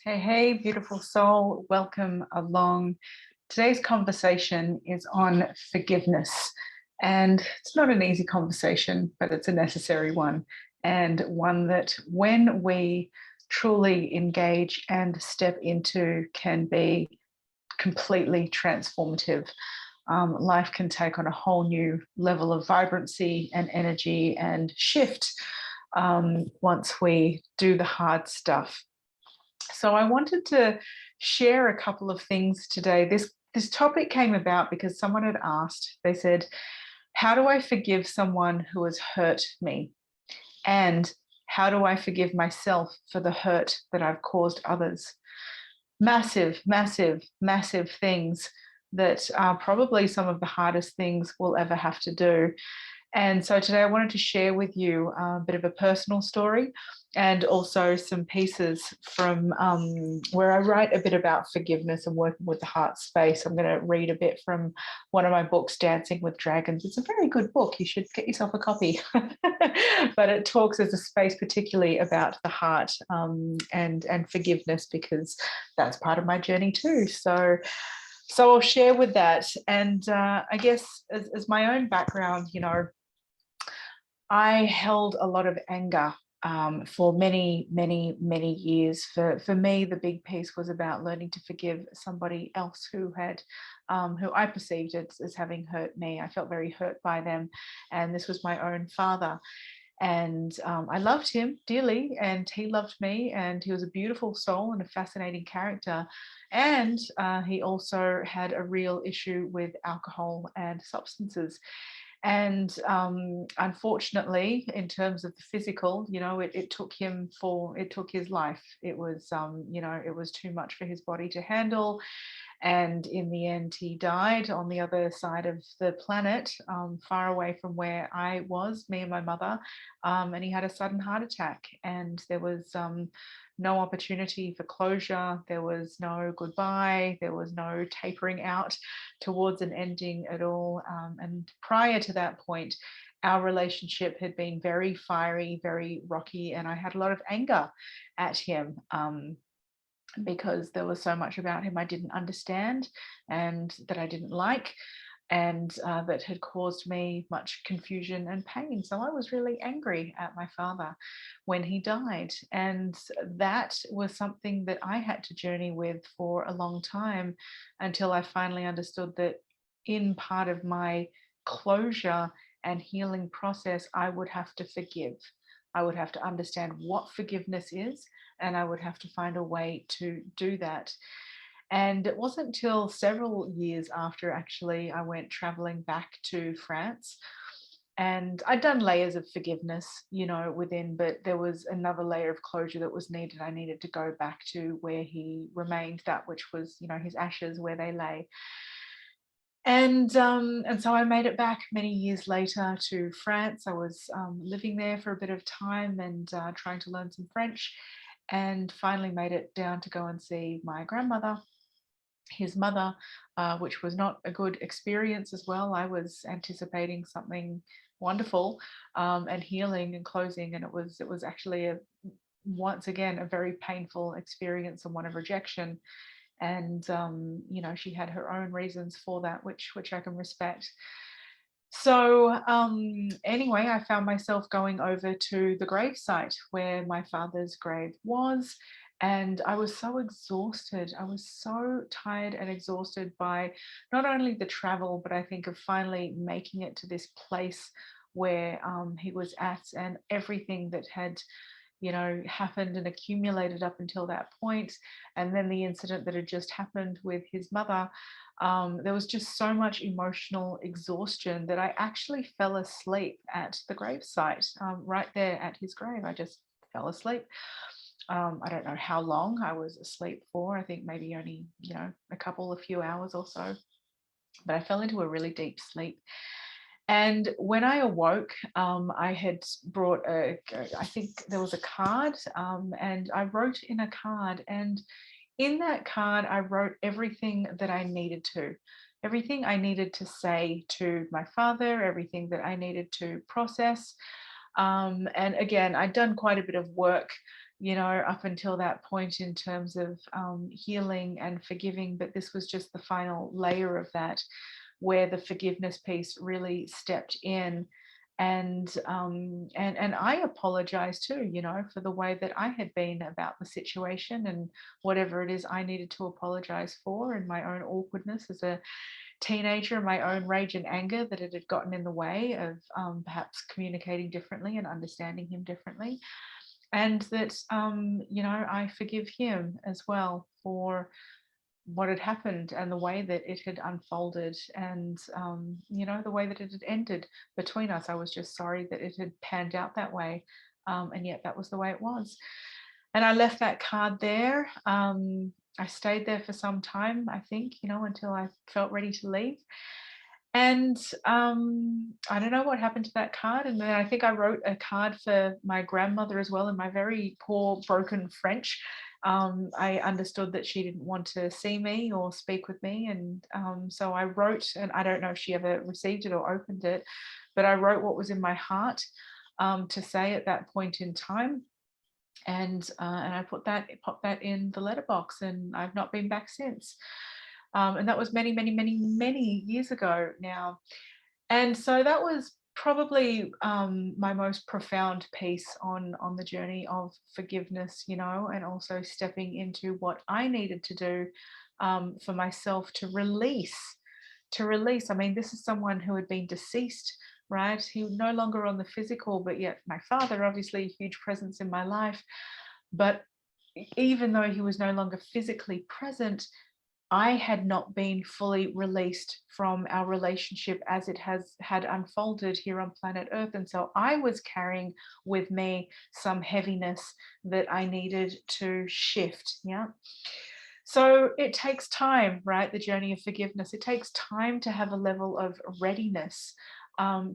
Hey, hey, beautiful soul. Welcome along. Today's conversation is on forgiveness. And it's not an easy conversation, but it's a necessary one. And one that, when we truly engage and step into, can be completely transformative. Life can take on a whole new level of vibrancy and energy and shift once we do the hard stuff. So I wanted to share a couple of things today. This topic came about because someone had asked. They said, "How do I forgive someone who has hurt me? And how do I forgive myself for the hurt that I've caused others?" Massive, massive, massive things that are probably some of the hardest things we'll ever have to do. And so today I wanted to share with you a bit of a personal story and also some pieces from where I write a bit about forgiveness and working with the heart space. I'm going to read a bit from one of my books, Dancing with Dragons. It's a very good book. You should get yourself a copy. But it talks as a space particularly about the heart and forgiveness, because that's part of my journey too. So I'll share with that. And I guess as my own background, I held a lot of anger for many, many, many years. For me, the big piece was about learning to forgive somebody else who I perceived as having hurt me. I felt very hurt by them, and this was my own father. And I loved him dearly, and he loved me, and he was a beautiful soul and a fascinating character. And he also had a real issue with alcohol and substances. And unfortunately, in terms of the physical, it took his life. It was, it was too much for his body to handle. And in the end, he died on the other side of the planet, far away from where I was, me and my mother. And he had a sudden heart attack, and there was no opportunity for closure. There was no goodbye. There was no tapering out towards an ending at all. And prior to that point, our relationship had been very fiery, very rocky, and I had a lot of anger at him. Because there was so much about him I didn't understand and that I didn't like, and that had caused me much confusion and pain. So I was really angry at my father when he died. And that was something that I had to journey with for a long time, until I finally understood that in part of my closure and healing process, I would have to forgive. I would have to understand what forgiveness is, and I would have to find a way to do that. And it wasn't until several years after, actually, I went traveling back to France. And I'd done layers of forgiveness, within, but there was another layer of closure that was needed. I needed to go back to where he remained, that which was, his ashes, where they lay. And so I made it back many years later to France. I was living there for a bit of time and trying to learn some French, and finally made it down to go and see my grandmother, his mother, which was not a good experience as well. I was anticipating something wonderful and healing and closing, and it was actually once again a very painful experience, and one of rejection. And she had her own reasons for that, which I can respect. So anyway, I found myself going over to the gravesite where my father's grave was, and I was so exhausted. I was so tired and exhausted by not only the travel, but I think of finally making it to this place where he was at, and everything that had happened and accumulated up until that point, and then the incident that had just happened with his mother. There was just so much emotional exhaustion that I actually fell asleep at the gravesite, right there at his grave. I just fell asleep. I don't know how long I was asleep for. I think maybe only, a few hours or so. But I fell into a really deep sleep. And when I awoke, I had brought I think there was a card, and I wrote in a card. And in that card, I wrote everything that I needed to, everything I needed to say to my father, everything that I needed to process. And again, I'd done quite a bit of work you know, up until that point in terms of healing and forgiving. But this was just the final layer of that, where the forgiveness piece really stepped in. And I apologized too, you know, for the way that I had been about the situation and whatever it is I needed to apologize for, and my own awkwardness as a teenager, my own rage and anger that it had gotten in the way of perhaps communicating differently and understanding him differently. And that, you know, I forgive him as well for what had happened and the way that it had unfolded, and you know, the way that it had ended between us. I was just sorry that it had panned out that way, and yet that was the way it was. And I left that card there. I stayed there for some time, I think, you know, until I felt ready to leave. And I don't know what happened to that card. And then I think I wrote a card for my grandmother as well in my very poor, broken French. I understood that she didn't want to see me or speak with me. And so I wrote, and I don't know if she ever received it or opened it, but I wrote what was in my heart to say at that point in time. And I popped that in the letterbox, and I've not been back since. And that was many, many, many, many years ago now. And so that was probably my most profound piece on the journey of forgiveness, you know, and also stepping into what I needed to do for myself to release. To release. I mean, this is someone who had been deceased, right? He was no longer on the physical, but yet my father, obviously, a huge presence in my life. But even though he was no longer physically present, I had not been fully released from our relationship as it had unfolded here on planet Earth. And so I was carrying with me some heaviness that I needed to shift. Yeah. So it takes time, right? The journey of forgiveness. It takes time to have a level of readiness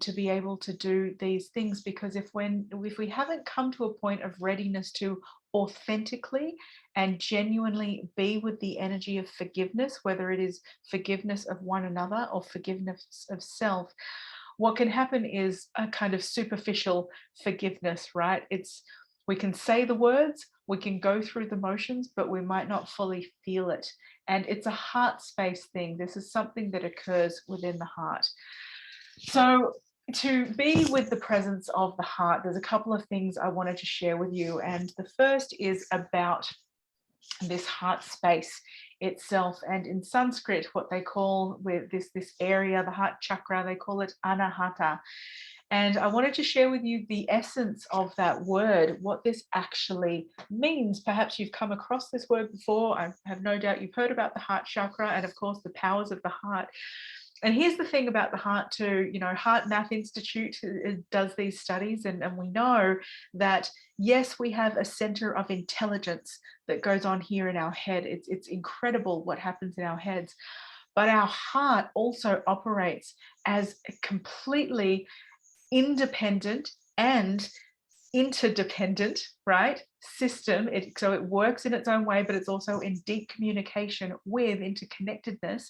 to be able to do these things, because if we haven't come to a point of readiness to authentically and genuinely be with the energy of forgiveness, whether it is forgiveness of one another or forgiveness of self, what can happen is a kind of superficial forgiveness, right? We can say the words, we can go through the motions, but we might not fully feel it. And it's a heart space thing. This is something that occurs within the heart. So to be with the presence of the heart, there's a couple of things I wanted to share with you. And the first is about this heart space itself. And in Sanskrit, what they call with this area, the heart chakra, they call it Anahata. And I wanted to share with you the essence of that word, what this actually means. Perhaps you've come across this word before. I have no doubt you've heard about the heart chakra and, of course, the powers of the heart. And here's the thing about the heart too, you know, Heart Math Institute does these studies, and we know that, yes, we have a center of intelligence that goes on here in our head. It's incredible what happens in our heads. But our heart also operates as a completely independent and interdependent, right, system. So it works in its own way, but it's also in deep communication with, interconnectedness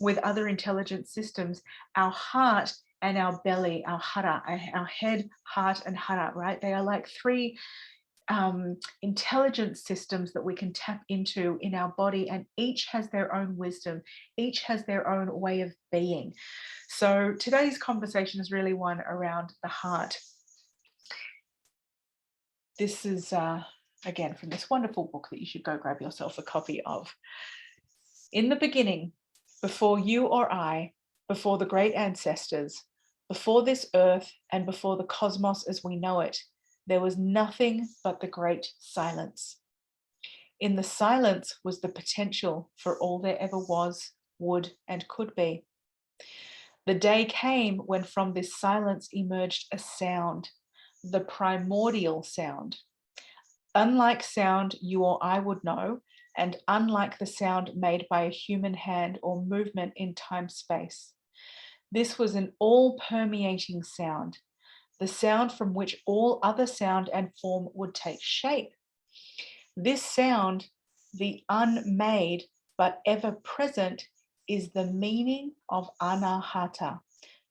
with other intelligent systems. Our heart and our belly, our hara, our head, heart, and hara, right? They are like three intelligence systems that we can tap into in our body, and each has their own wisdom, each has their own way of being. So today's conversation is really one around the heart. This is, again, from this wonderful book that you should go grab yourself a copy of. In the beginning, before you or I, before the great ancestors, before this earth and before the cosmos as we know it, there was nothing but the great silence. In the silence was the potential for all there ever was, would, and could be. The day came when from this silence emerged a sound, the primordial sound. Unlike sound you or I would know, and unlike the sound made by a human hand or movement in time-space. This was an all-permeating sound, the sound from which all other sound and form would take shape. This sound, the unmade but ever present, is the meaning of Anahata,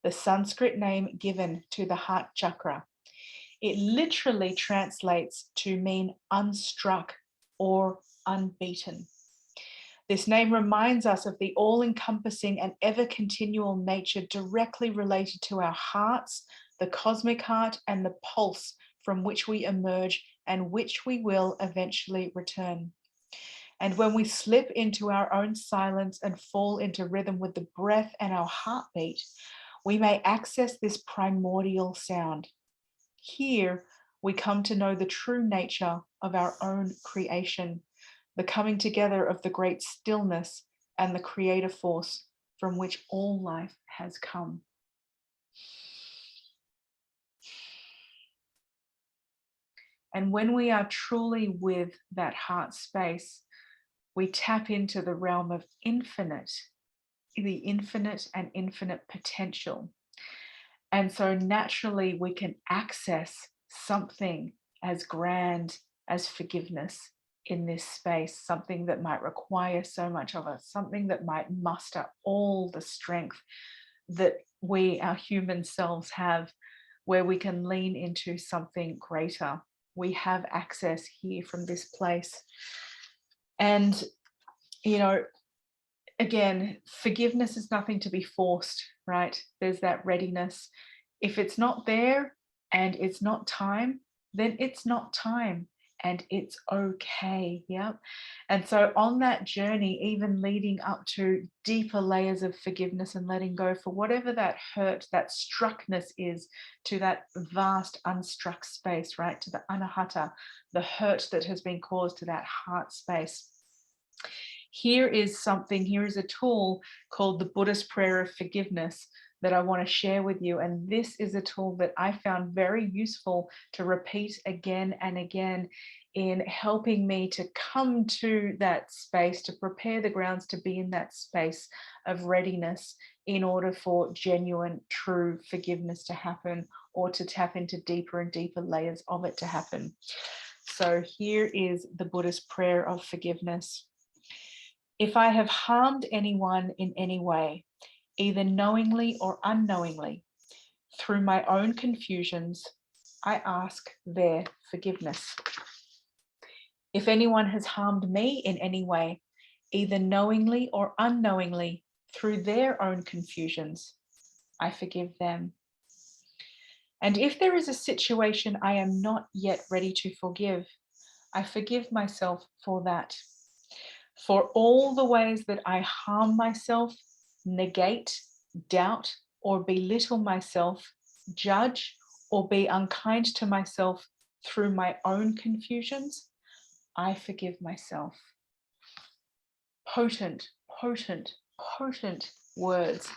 the Sanskrit name given to the heart chakra. It literally translates to mean unstruck or unbeaten. This name reminds us of the all-encompassing and ever-continual nature directly related to our hearts, the cosmic heart, and the pulse from which we emerge and which we will eventually return. And when we slip into our own silence and fall into rhythm with the breath and our heartbeat, we may access this primordial sound. Here, we come to know the true nature of our own creation, the coming together of the great stillness and the creative force from which all life has come. And when we are truly with that heart space, we tap into the realm of infinite, the infinite and infinite potential. And so naturally we can access something as grand as forgiveness in this space, something that might require so much of us, something that might muster all the strength that we, our human selves, have, where we can lean into something greater. We have access here from this place. And, you know, again, forgiveness is nothing to be forced, right? There's that readiness. If it's not there and it's not time, then it's not time and it's okay. Yeah. And so on that journey, even leading up to deeper layers of forgiveness and letting go for whatever that hurt, that struckness is, to that vast unstruck space, right? To the Anahata, the hurt that has been caused to that heart space. Here is a tool called the Buddhist prayer of forgiveness that I want to share with you. And this is a tool that I found very useful to repeat again and again in helping me to come to that space, to prepare the grounds to be in that space of readiness in order for genuine, true forgiveness to happen, or to tap into deeper and deeper layers of it to happen. So here is the Buddhist prayer of forgiveness. If I have harmed anyone in any way, either knowingly or unknowingly, through my own confusions, I ask their forgiveness. If anyone has harmed me in any way, either knowingly or unknowingly, through their own confusions, I forgive them. And if there is a situation I am not yet ready to forgive, I forgive myself for that. For all the ways that I harm myself, negate, doubt, or belittle myself, judge, or be unkind to myself through my own confusions, I forgive myself. Potent, potent, potent words.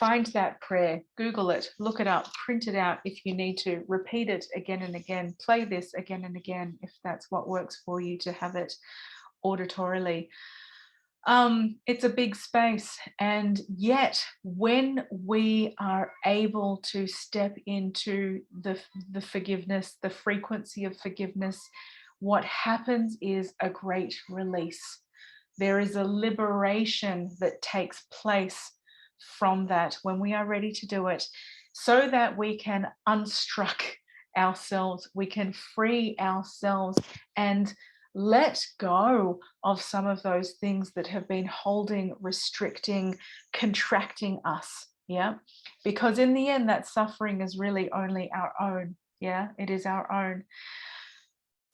Find that prayer, Google it, look it up, print it out if you need to, repeat it again and again, play this again and again if that's what works for you to have it auditorily. It's a big space, and yet when we are able to step into the forgiveness, the frequency of forgiveness, what happens is a great release. There is a liberation that takes place from that when we are ready to do it, so that we can unstruck ourselves, we can free ourselves and let go of some of those things that have been holding, restricting, contracting us. Yeah, because in the end, that suffering is really only our own. Yeah, it is our own.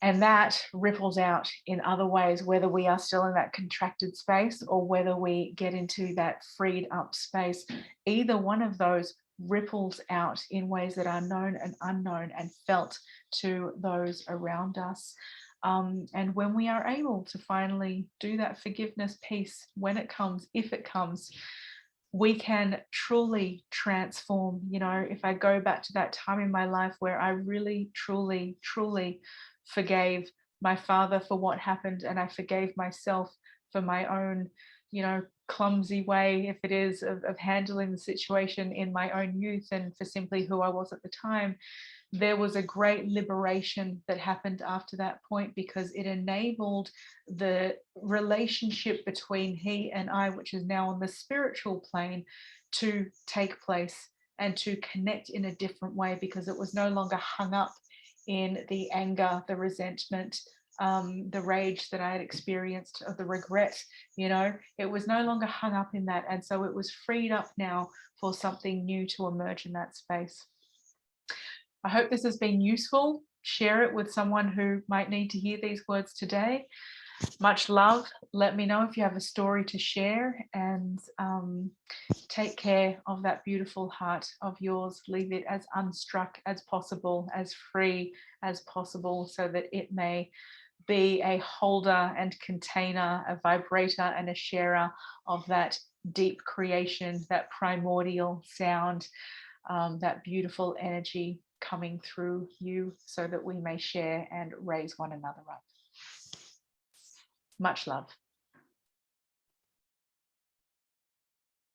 And that ripples out in other ways, whether we are still in that contracted space or whether we get into that freed up space. Either one of those ripples out in ways that are known and unknown and felt to those around us. And when we are able to finally do that forgiveness piece, when it comes, if it comes, we can truly transform. You know, if I go back to that time in my life where I really, truly, truly forgave my father for what happened, and I forgave myself for my own, you know, clumsy way, if it is, of handling the situation in my own youth, and for simply who I was at the time, there was a great liberation that happened after that point, because it enabled the relationship between he and I, which is now on the spiritual plane, to take place and to connect in a different way, because it was no longer hung up in the anger, the resentment, the rage that I had experienced, or the regret. It was no longer hung up in that. And so it was freed up now for something new to emerge in that space. I hope this has been useful. Share it with someone who might need to hear these words today. Much love. Let me know if you have a story to share, and take care of that beautiful heart of yours. Leave it as unstruck as possible, as free as possible, so that it may be a holder and container, a vibrator and a sharer of that deep creation, that primordial sound, that beautiful energy coming through you, so that we may share and raise one another up. Much love.